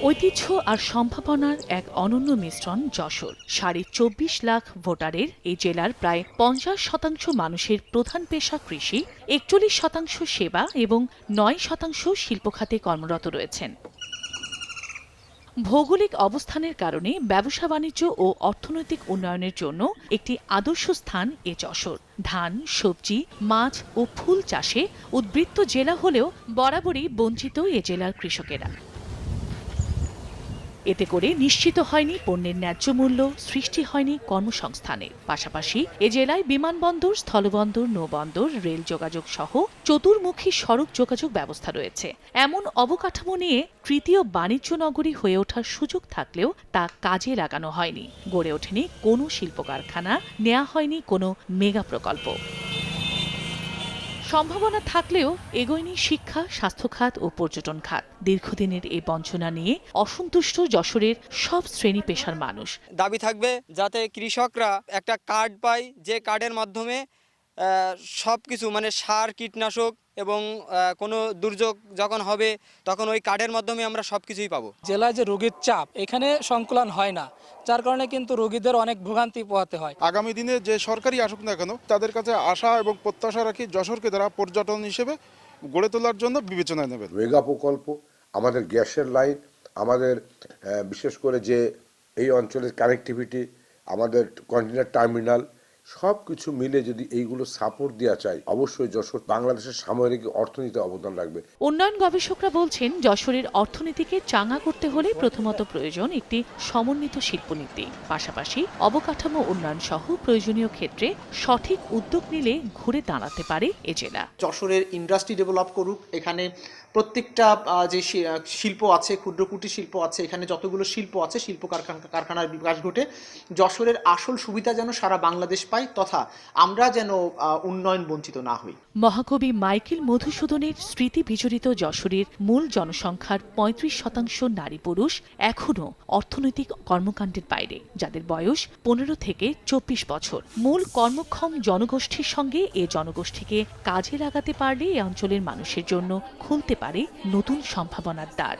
ঐতিহ্য আর সম্ভাবনার এক অনন্য মিশ্রণ যশোর। 24.5 লাখ ভোটারের এই জেলার প্রায় 50% মানুষের প্রধান পেশা কৃষি, 41% সেবা এবং 9% শিল্প খাতে কর্মরত রয়েছেন। ভৌগোলিক অবস্থানের কারণে ব্যবসা বাণিজ্য ও অর্থনৈতিক উন্নয়নের জন্য একটি আদর্শ স্থান এ যশোর। ধান, সবজি, মাছ ও ফুল চাষে উদ্বৃত্ত জেলা হলেও বরাবরই বঞ্চিত এ জেলার কৃষকেরা। এতে করে নিশ্চিত হয়নি পণ্যের ন্যায্য মূল্য, সৃষ্টি হয়নি কর্মসংস্থানের। পাশাপাশি এ জেলায় বিমানবন্দর, স্থলবন্দর, নৌবন্দর, রেল যোগাযোগ সহ চতুর্মুখী সড়ক যোগাযোগ ব্যবস্থা রয়েছে। এমন অবকাঠামো নিয়ে তৃতীয় বাণিজ্য নগরী হয়ে ওঠার সুযোগ থাকলেও তা কাজে লাগানো হয়নি। গড়ে ওঠেনি কোনো শিল্প কারখানা, নেওয়া হয়নি কোনো মেগা প্রকল্প। সম্ভাবনা থাকলেও এগোয়নি শিক্ষা, স্বাস্থ্য খাত ও পর্যটন খাত। দীর্ঘদিনের এই বঞ্চনা নিয়ে অসন্তুষ্ট যশোরের সব শ্রেণী পেশার মানুষ। দাবি থাকবে যাতে কৃষকরা একটা কার্ড পায়, যে কার্ডের মাধ্যমে সবকিছু মানে সার, কীটনাশক এবং কোনো দুর্যোগ যখন হবে তখন ওই কার্ডের মাধ্যমে আমরা সবকিছুই পাবো। জেলায় যে রোগীর চাপ এখানে সংকুলন হয় না, যার কারণে কিন্তু রোগীদের অনেক ভোগান্তি পোহাতে হয়। আগামী দিনে যে সরকারি আসুক না কেন, তাদের কাছে আশা এবং প্রত্যাশা রাখি যশোরকে তারা পর্যটন হিসেবে গড়ে তোলার জন্য বিবেচনায় নেবেন। মেগা প্রকল্প, আমাদের গ্যাসের লাইন, আমাদের বিশেষ করে যে এই অঞ্চলের কানেক্টিভিটি, আমাদের কন্টেইনার টার্মিনাল, সব কিছু মিলে যদি এইগুলো সাপোর্ট দেওয়া চাই, অবশ্যই যশোর বাংলাদেশের সামরিক অর্থনীতিতে অবদান রাখবে। উন্নয়ন গবেষকরা বলছেন, যশোরের অর্থনীতিকে চাঙা করতে হলে প্রথমত প্রয়োজন একটি সমন্বিত শিল্পনীতি। পাশাপাশি অবকাঠামো উন্নয়ন সহ প্রয়োজনীয় ক্ষেত্রে সঠিক উদ্যোগ নিলে ঘুরে দাঁড়াতে পারে এ জেলা। যশোরের ইন্ডাস্ট্রি ডেভেলপ করুক, এখানে প্রত্যেকটা যে শিল্প আছে, ক্ষুদ্র কুটির শিল্প আছে, এখানে যতগুলো শিল্প আছে, শিল্প কারখানার বিকাশ ঘটে। যশোরের আসল সুবিধা যেন সারা বাংলাদেশ পায়, তথা আমরা যেন উন্নয়ন বঞ্চিত না হই। মহাকবি মাইকেল মধুসূদনের স্মৃতি বিজড়িত যশোরের মূল জনসংখ্যার 35% নারী পুরুষ এখনও অর্থনৈতিক কর্মকাণ্ডের বাইরে, যাদের বয়স 15 থেকে 24 বছর। মূল কর্মক্ষম জনগোষ্ঠীর সঙ্গে এ জনগোষ্ঠীকে কাজে লাগাতে পারলে এ অঞ্চলের মানুষের জন্য খুলতে পারে নতুন সম্ভাবনার দ্বার।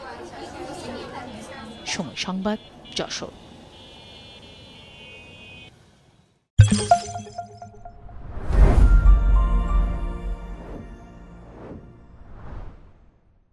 সময় সংবাদ, যশোর।